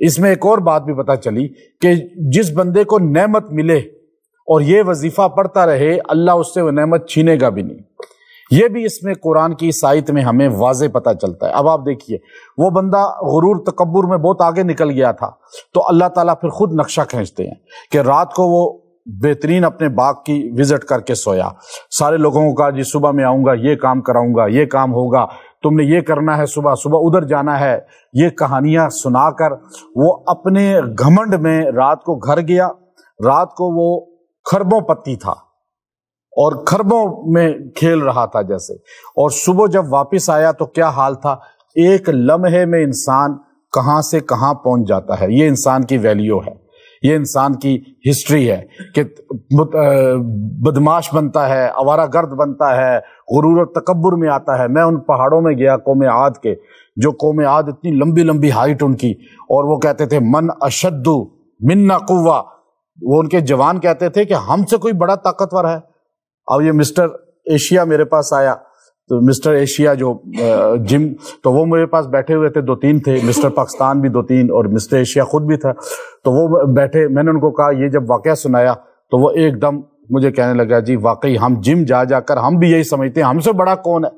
اس میں ایک اور بات بھی پتہ چلی کہ جس بندے کو نعمت ملے اور یہ وظیفہ پڑھتا رہے، اللہ اس سے وہ نعمت چھینے گا بھی نہیں۔ یہ بھی اس میں قرآن کی اس آیت میں ہمیں واضح پتہ چلتا ہے۔ اب آپ دیکھیے، وہ بندہ غرور تکبر میں بہت آگے نکل گیا تھا، تو اللہ تعالیٰ پھر خود نقشہ کھینچتے ہیں کہ رات کو وہ بہترین اپنے باغ کی وزٹ کر کے سویا، سارے لوگوں کو کہا جی صبح میں آؤں گا، یہ کام کراؤں گا، یہ کام ہوگا، تم نے یہ کرنا ہے، صبح صبح ادھر جانا ہے، یہ کہانیاں سنا کر وہ اپنے گھمنڈ میں رات کو گھر گیا۔ رات کو وہ کھربوں پتی تھا اور کھربوں میں کھیل رہا تھا جیسے، اور صبح جب واپس آیا تو کیا حال تھا، ایک لمحے میں انسان کہاں سے کہاں پہنچ جاتا ہے۔ یہ انسان کی ویلیو ہے، یہ انسان کی ہسٹری ہے کہ بدماش بنتا ہے، آوارہ گرد بنتا ہے، غرور و تکبر میں آتا ہے۔ میں ان پہاڑوں میں گیا قوم عاد کے، جو قوم عاد اتنی لمبی لمبی ہائٹ ان کی، اور وہ کہتے تھے من اشد منا قوہ، وہ ان کے جوان کہتے تھے کہ ہم سے کوئی بڑا طاقتور ہے۔ اب یہ مسٹر ایشیا میرے پاس آیا، تو مسٹر ایشیا جو جم، تو وہ میرے پاس بیٹھے ہوئے تھے، 2-3 تھے، مسٹر پاکستان بھی 2-3 اور مسٹر ایشیا خود بھی تھا۔ تو وہ بیٹھے، میں نے ان کو کہا، یہ جب واقعہ سنایا تو وہ ایک دم مجھے کہنے لگا جی واقعی ہم جم جا کر ہم بھی یہی سمجھتے ہیں ہم سے بڑا کون ہے۔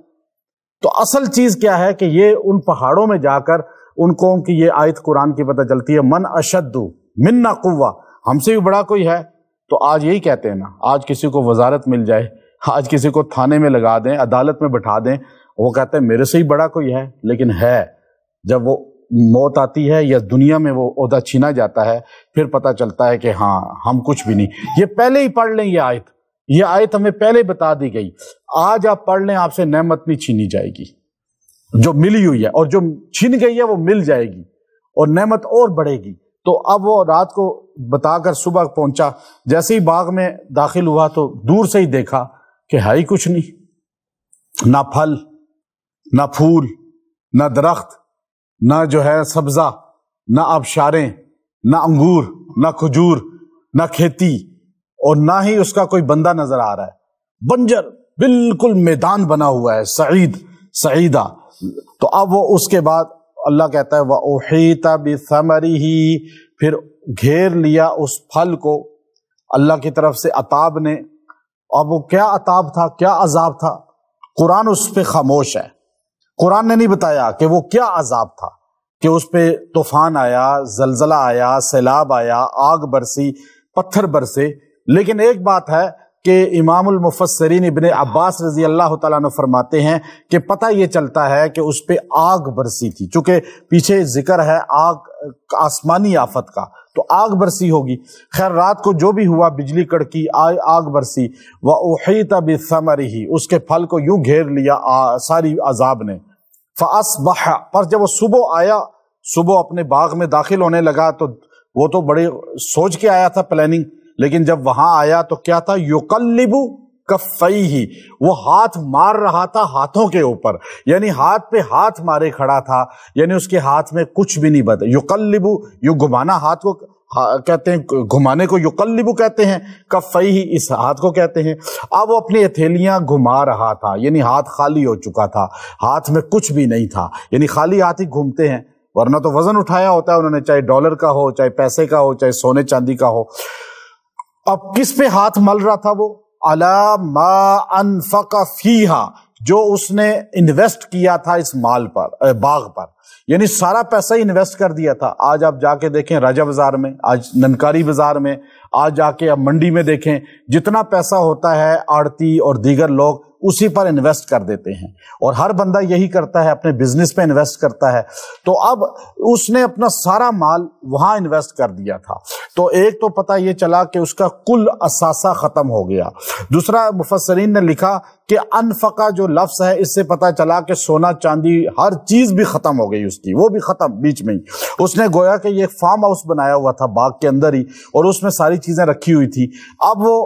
تو اصل چیز کیا ہے کہ یہ ان پہاڑوں میں جا کر ان قوم کی یہ آیت قرآن کی پتہ چلتی ہے، من اشد منا قوہ، ہم سے بھی بڑا کوئی ہے۔ تو آج یہی کہتے ہیں نا، آج کسی کو وزارت مل جائے، آج کسی کو تھانے میں لگا دیں، عدالت میں بٹھا دیں، وہ کہتے ہیں میرے سے ہی بڑا کوئی ہے، لیکن ہے جب وہ موت آتی ہے یا دنیا میں وہ عہدہ چھینا جاتا ہے، پھر پتہ چلتا ہے کہ ہاں ہم کچھ بھی نہیں۔ یہ پہلے ہی پڑھ لیں، یہ آیت ہمیں پہلے بتا دی گئی۔ آج آپ پڑھ لیں، آپ سے نعمت نہیں چھینی جائے گی جو ملی ہوئی ہے، اور جو چھین گئی ہے وہ مل جائے گی اور نعمت اور بڑھے گی۔ تو اب وہ رات کو بتا کر صبح پہنچا، جیسے ہی باغ میں داخل ہوا تو دور سے ہی دیکھا کہ ہے ہی کچھ نہیں، نہ پھل، نہ پھول، نہ درخت، نہ جو ہے سبزہ، نہ آبشاریں، نہ انگور، نہ کھجور، نہ کھیتی، اور نہ ہی اس کا کوئی بندہ نظر آ رہا ہے۔ بنجر بالکل میدان بنا ہوا ہے، سعیدہ۔ تو اب وہ اس کے بعد اللہ کہتا ہے وَأُحِيطَ بِثَمَرِهِ، پھر گھیر لیا اس پھل کو اللہ کی طرف سے عطاب نے۔ اب وہ کیا عطاب تھا، کیا عذاب تھا، قرآن اس پہ خاموش ہے۔ قرآن نے نہیں بتایا کہ وہ کیا عذاب تھا، کہ اس پہ طوفان آیا، زلزلہ آیا، سیلاب آیا، آگ برسی، پتھر برسے۔ لیکن ایک بات ہے کہ امام المفسرین ابن عباس رضی اللہ تعالیٰ عنہ فرماتے ہیں کہ پتہ یہ چلتا ہے کہ اس پہ آگ برسی تھی، چونکہ پیچھے ذکر ہے آگ آسمانی آفت کا، تو آگ برسی ہوگی۔ خیر رات کو جو بھی ہوا، بجلی کڑکی، آگ برسی، وَأُحِيطَ بِثَمَرِهِ، اس کے پھل کو یوں گھیر لیا ساری عذاب نے۔ فَأَصْبَحَ، پر جب وہ صبح آیا، صبح اپنے باغ میں داخل ہونے لگا، تو وہ تو بڑے سوچ کے آیا تھا، پلاننگ، لیکن جب وہاں آیا تو کیا تھا، یقلب کفیہ، وہ ہاتھ مار رہا تھا ہاتھوں کے اوپر، یعنی ہاتھ پہ ہاتھ مارے کھڑا تھا، یعنی اس کے ہاتھ میں کچھ بھی نہیں بتا۔ یقلب، یوں گھمانا، ہاتھ کو کہتے ہیں، گھمانے کو یقلب کہتے ہیں، کفیہ اس ہاتھ کو کہتے ہیں۔ اب وہ اپنی ہتھیلیاں گھما رہا تھا، یعنی ہاتھ خالی ہو چکا تھا، ہاتھ میں کچھ بھی نہیں تھا، یعنی خالی ہاتھ ہی گھومتے ہیں، ورنہ تو وزن اٹھایا ہوتا ہے انہوں نے، چاہے ڈالر کا ہو، چاہے پیسے کا ہو، چاہے سونے چاندی کا ہو۔ اب کس پہ ہاتھ مل رہا تھا وہ، علی ما انفق فیہا، جو اس نے انویسٹ کیا تھا اس مال پر، باغ پر، یعنی سارا پیسہ ہی انویسٹ کر دیا تھا۔ آج آپ جا کے دیکھیں راجہ بازار میں، آج ننکاری بازار میں، آج جا کے اب منڈی میں دیکھیں، جتنا پیسہ ہوتا ہے آڑتی اور دیگر لوگ اسی پر انویسٹ کر دیتے ہیں، اور ہر بندہ یہی کرتا ہے، اپنے بزنس پہ انویسٹ کرتا ہے۔ تو اب اس نے اپنا سارا مال وہاں انویسٹ کر دیا تھا، تو ایک تو پتہ یہ چلا کہ اس کا کل اثاثہ ختم ہو گیا۔ دوسرا مفسرین نے لکھا کہ انفقہ جو لفظ ہے، اس سے پتہ چلا کہ سونا چاندی ہر چیز بھی ختم ہو گئی اس کی، وہ بھی ختم بیچ میں ہی۔ اس نے گویا کہ یہ فارم ہاؤس بنایا ہوا تھا باغ کے اندر ہی، اور اس میں ساری چیزیں رکھی ہوئی تھی۔ اب وہ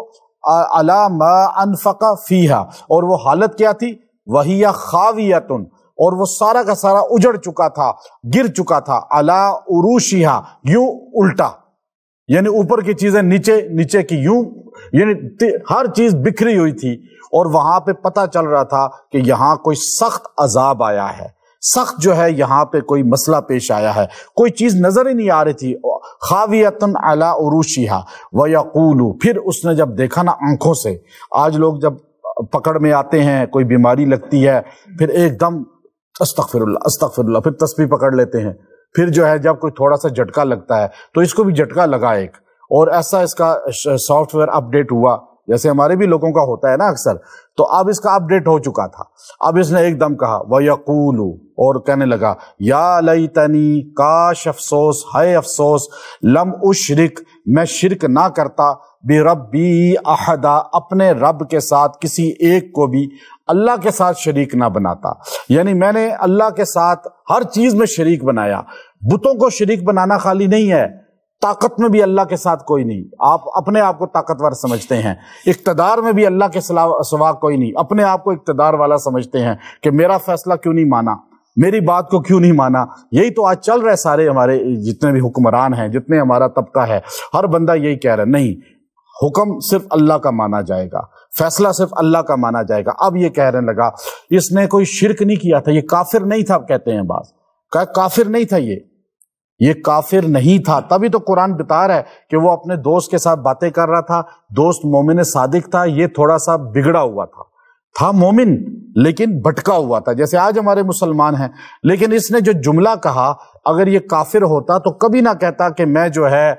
علی ما انفق فیہا، اور وہ حالت کیا تھی، وہی خاویۃ، اور وہ سارا کا سارا اجڑ چکا تھا، گر چکا تھا، علی عروشہا، یوں الٹا، یعنی اوپر کی چیزیں نیچے، نیچے کی یوں، یعنی ہر چیز بکھری ہوئی تھی، اور وہاں پہ پتہ چل رہا تھا کہ یہاں کوئی سخت عذاب آیا ہے، سخت جو ہے یہاں پہ کوئی مسئلہ پیش آیا ہے، کوئی چیز نظر ہی نہیں آ رہی تھی، خاویۃ علی عروشہا ویقول، پھر اس نے جب دیکھا نا آنکھوں سے، آج لوگ جب پکڑ میں آتے ہیں، کوئی بیماری لگتی ہے، پھر ایک دم استغفر اللہ استغفر اللہ، پھر تسبیح پکڑ لیتے ہیں، پھر جو ہے جب کوئی تھوڑا سا جھٹکا لگتا ہے تو اس کو بھی جھٹکا لگا ایک، اور ایسا اس کا سافٹ ویئر اپ ڈیٹ ہوا، جیسے ہمارے بھی لوگوں کا ہوتا ہے نا اکثر، تو اب اس کا اپ ڈیٹ ہو چکا تھا، اب اس نے ایک دم کہا وَيَقُولُ، اور کہنے لگا یا لیتنی، کاش افسوس، ہائے افسوس، لم اشرک، میں شرک نہ کرتا، بربی احدا، اپنے رب کے ساتھ کسی ایک کو بھی اللہ کے ساتھ شریک نہ بناتا، یعنی میں نے اللہ کے ساتھ ہر چیز میں شریک بنایا، بتوں کو شریک بنانا خالی نہیں ہے، طاقت میں بھی اللہ کے ساتھ کوئی نہیں، آپ اپنے آپ کو طاقتور سمجھتے ہیں، اقتدار میں بھی اللہ کے سوا کوئی نہیں، اپنے آپ کو اقتدار والا سمجھتے ہیں کہ میرا فیصلہ کیوں نہیں مانا، میری بات کو کیوں نہیں مانا، یہی تو آج چل رہے سارے ہمارے جتنے بھی حکمران ہیں، جتنے ہمارا طبقہ ہے، ہر بندہ یہی کہہ رہا ہے نہیں، حکم صرف اللہ کا مانا جائے گا، فیصلہ صرف اللہ کا مانا جائے گا۔ اب یہ کہنے لگا اس نے کوئی شرک نہیں کیا تھا، یہ کافر نہیں تھا، کہتے ہیں بعض، کہ کافر نہیں تھا، یہ کافر نہیں تھا، تبھی تو قرآن بتا رہا ہے کہ وہ اپنے دوست کے ساتھ باتیں کر رہا تھا، دوست مومن صادق تھا، یہ تھوڑا سا بگڑا ہوا تھا مومن لیکن بھٹکا ہوا تھا، جیسے آج ہمارے مسلمان ہیں، لیکن اس نے جو جملہ کہا، اگر یہ کافر ہوتا تو کبھی نہ کہتا کہ میں جو ہے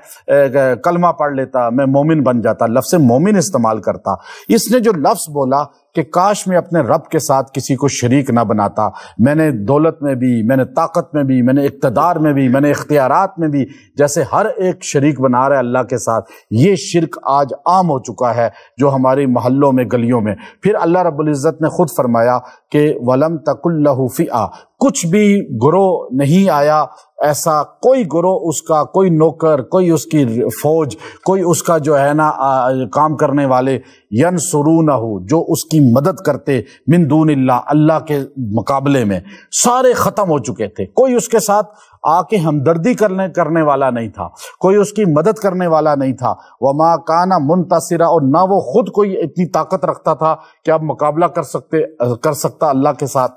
کلمہ پڑھ لیتا، میں مومن بن جاتا، لفظ مومن استعمال کرتا۔ اس نے جو لفظ بولا کہ کاش میں اپنے رب کے ساتھ کسی کو شریک نہ بناتا، میں نے دولت میں بھی، میں نے طاقت میں بھی، میں نے اقتدار میں بھی، میں نے اختیارات میں بھی، جیسے ہر ایک شریک بنا رہا ہے اللہ کے ساتھ، یہ شرک آج عام ہو چکا ہے جو ہماری محلوں میں، گلیوں میں۔ پھر اللہ رب العزت نے خود فرمایا کہ وَلَمْ تَكُنْ لَهُ فِئَةٌ، کچھ بھی گروہ نہیں آیا ایسا، کوئی گروہ اس کا، کوئی نوکر، کوئی اس کی فوج، کوئی اس کا جو ہے نا کام کرنے والے، ینصرونہ، جو اس کی مدد کرتے، من دون اللہ، اللہ کے مقابلے میں، سارے ختم ہو چکے تھے، کوئی اس کے ساتھ آ کے ہمدردی کرنے والا نہیں تھا، کوئی اس کی مدد کرنے والا نہیں تھا، وما کان منتصرا، اور نہ وہ خود کوئی اتنی طاقت رکھتا تھا کہ اب مقابلہ کر سکتا اللہ کے ساتھ۔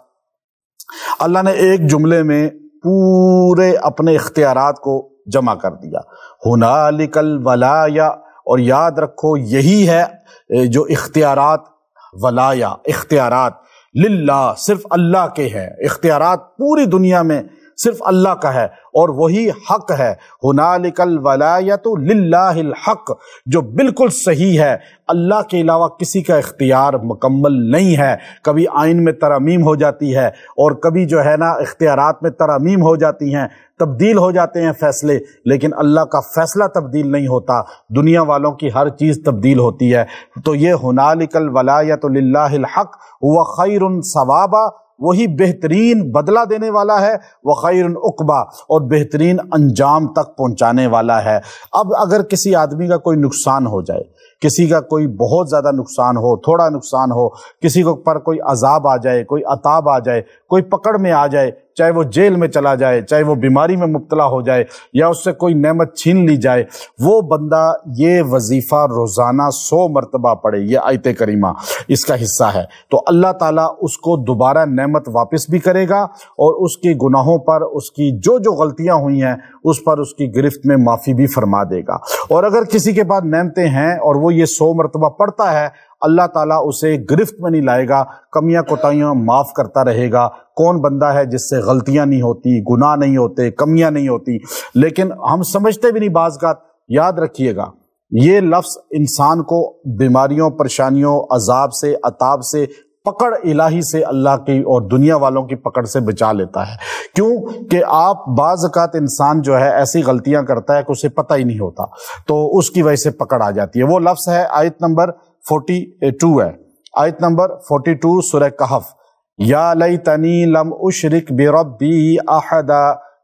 اللہ نے ایک جملے میں پورے اپنے اختیارات کو جمع کر دیا، ہنالک الولایا، اور یاد رکھو یہی ہے جو اختیارات، ولایا، اختیارات للہ، صرف اللہ کے ہیں، اختیارات پوری دنیا میں صرف اللہ کا ہے، اور وہی حق ہے، ہنالک الولایۃ للہ الحق، جو بالکل صحیح ہے، اللہ کے علاوہ کسی کا اختیار مکمل نہیں ہے، کبھی آئین میں ترامیم ہو جاتی ہے، اور کبھی جو ہے نا اختیارات میں ترامیم ہو جاتی ہیں، تبدیل ہو جاتے ہیں فیصلے، لیکن اللہ کا فیصلہ تبدیل نہیں ہوتا، دنیا والوں کی ہر چیز تبدیل ہوتی ہے۔ تو یہ ہنالک الولایۃ للہ الحق هو خیر ثوابا، وہی بہترین بدلہ دینے والا ہے، وخیر عقبا، اور بہترین انجام تک پہنچانے والا ہے۔ اب اگر کسی آدمی کا کوئی نقصان ہو جائے، کسی کا کوئی بہت زیادہ نقصان ہو، تھوڑا نقصان ہو، کسی کو پر کوئی عذاب آ جائے، کوئی عطاب آ جائے، کوئی پکڑ میں آ جائے، چاہے وہ جیل میں چلا جائے، چاہے وہ بیماری میں مبتلا ہو جائے، یا اس سے کوئی نعمت چھین لی جائے، وہ بندہ یہ وظیفہ روزانہ 100 مرتبہ پڑھے، یہ آیت کریمہ اس کا حصہ ہے، تو اللہ تعالیٰ اس کو دوبارہ نعمت واپس بھی کرے گا، اور اس کے گناہوں پر، اس کی جو غلطیاں ہوئی ہیں اس پر اس کی گرفت میں معافی بھی فرما دے گا۔ اور اگر کسی کے پاس نعمتیں ہیں اور وہ یہ 100 مرتبہ پڑھتا ہے، اللہ تعالیٰ اسے گرفت میں نہیں لائے گا، کمیاں کوتاہیاں معاف کرتا رہے گا۔ کون بندہ ہے جس سے غلطیاں نہیں ہوتی، گناہ نہیں ہوتے، کمیاں نہیں ہوتی؟ لیکن ہم سمجھتے بھی نہیں بعض کا۔ یاد رکھیے گا یہ لفظ انسان کو بیماریوں، پریشانیوں، عذاب سے، عطاب سے، پکڑ الہی سے، اللہ کی اور دنیا والوں کی پکڑ سے بچا لیتا ہے۔ کیوں کہ آپ بعض اوقات انسان جو ہے ایسی غلطیاں کرتا ہے کہ اسے پتہ ہی نہیں ہوتا، تو اس کی وجہ سے پکڑ آ جاتی ہے۔ وہ لفظ ہے آیت نمبر 42 ہے، آیت نمبر 42 سورہ کہف، یا لیتنی لم اشرک بربی احدا،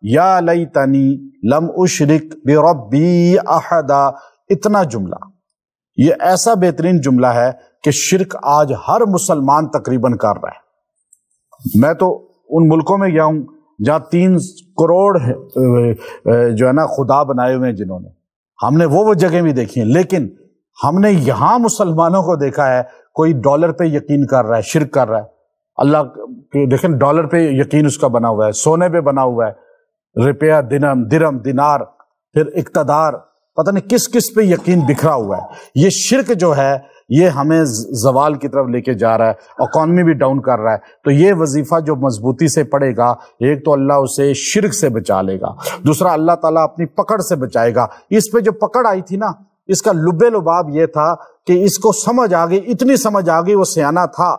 یا لیتنی لم اشرک بربی احدا، اتنا جملہ، یہ ایسا بہترین جملہ ہے کہ شرک آج ہر مسلمان تقریباً کر رہا ہے۔ میں تو ان ملکوں میں گیا ہوں جہاں 3 کروڑ جو ہے نا خدا بنائے ہوئے ہیں جنہوں نے، ہم نے وہ جگہ بھی دیکھی ہیں، لیکن ہم نے یہاں مسلمانوں کو دیکھا ہے کوئی ڈالر پہ یقین کر رہا ہے، شرک کر رہا ہے۔ اللہ دیکھیں ڈالر پہ یقین اس کا بنا ہوا ہے، سونے پہ بنا ہوا ہے، روپیہ، درہم، دینار، پھر اقتدار، پتہ نہیں کس کس پہ یقین بکھرا ہوا ہے۔ یہ شرک جو ہے یہ ہمیں زوال کی طرف لے کے جا رہا ہے، اکانومی بھی ڈاؤن کر رہا ہے۔ تو یہ وظیفہ جو مضبوطی سے پڑھے گا، ایک تو اللہ اسے شرک سے بچا لے گا، دوسرا اللہ تعالیٰ اپنی پکڑ سے بچائے گا۔ اس پہ جو پکڑ آئی تھی نا، اس کا لب لباب یہ تھا کہ اس کو سمجھ آ گئی، اتنی سمجھ آ گئی، وہ سیانہ تھا۔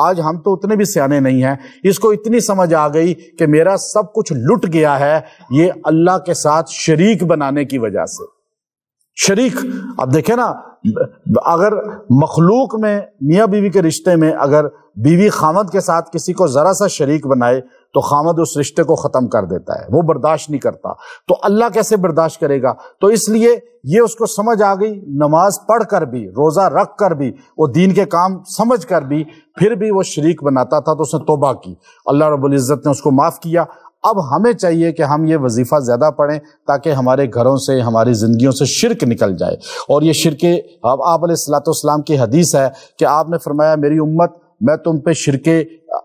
آج ہم تو اتنے بھی سیانے نہیں ہیں، اس کو اتنی سمجھ آ گئی کہ میرا سب کچھ لٹ گیا ہے، یہ اللہ کے ساتھ شریک بنانے کی وجہ سے۔ شریک، اب دیکھیں نا، اگر مخلوق میں میاں بیوی کے رشتے میں اگر بیوی خامد کے ساتھ کسی کو ذرا سا شریک بنائے تو خامد اس رشتے کو ختم کر دیتا ہے، وہ برداشت نہیں کرتا، تو اللہ کیسے برداشت کرے گا؟ تو اس لیے یہ اس کو سمجھ آ گئی، نماز پڑھ کر بھی، روزہ رکھ کر بھی، وہ دین کے کام سمجھ کر بھی، پھر بھی وہ شریک بناتا تھا، تو اس نے توبہ کی، اللہ رب العزت نے اس کو معاف کیا۔ اب ہمیں چاہیے کہ ہم یہ وظیفہ زیادہ پڑھیں تاکہ ہمارے گھروں سے، ہماری زندگیوں سے شرک نکل جائے۔ اور یہ شرک، اب آپ علیہ الصلوۃ والسلام کی حدیث ہے کہ آپ نے فرمایا میری امت، میں تم پہ شرک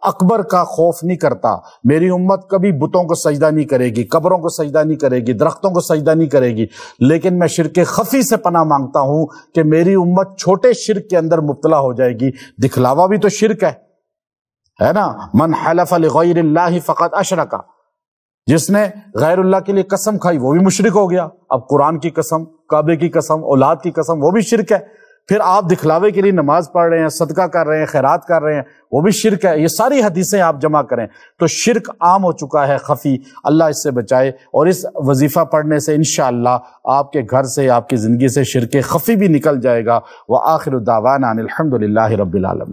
اکبر کا خوف نہیں کرتا، میری امت کبھی بتوں کو سجدہ نہیں کرے گی، قبروں کو سجدہ نہیں کرے گی، درختوں کو سجدہ نہیں کرے گی، لیکن میں شرک خفی سے پناہ مانگتا ہوں کہ میری امت چھوٹے شرک کے اندر مبتلا ہو جائے گی۔ دکھلاوا بھی تو شرک ہے نا، من حلف لغیر اللہ فقد اشرک، جس نے غیر اللہ کے لیے قسم کھائی وہ بھی مشرک ہو گیا۔ اب قرآن کی قسم، کعبے کی قسم، اولاد کی قسم، وہ بھی شرک ہے۔ پھر آپ دکھلاوے کے لیے نماز پڑھ رہے ہیں، صدقہ کر رہے ہیں، خیرات کر رہے ہیں، وہ بھی شرک ہے۔ یہ ساری حدیثیں آپ جمع کریں تو شرک عام ہو چکا ہے، خفی۔ اللہ اس سے بچائے، اور اس وظیفہ پڑھنے سے انشاءاللہ آپ کے گھر سے، آپ کی زندگی سے شرک خفی بھی نکل جائے گا۔ وآخر دعوانا ان الحمد للہ رب العالمین۔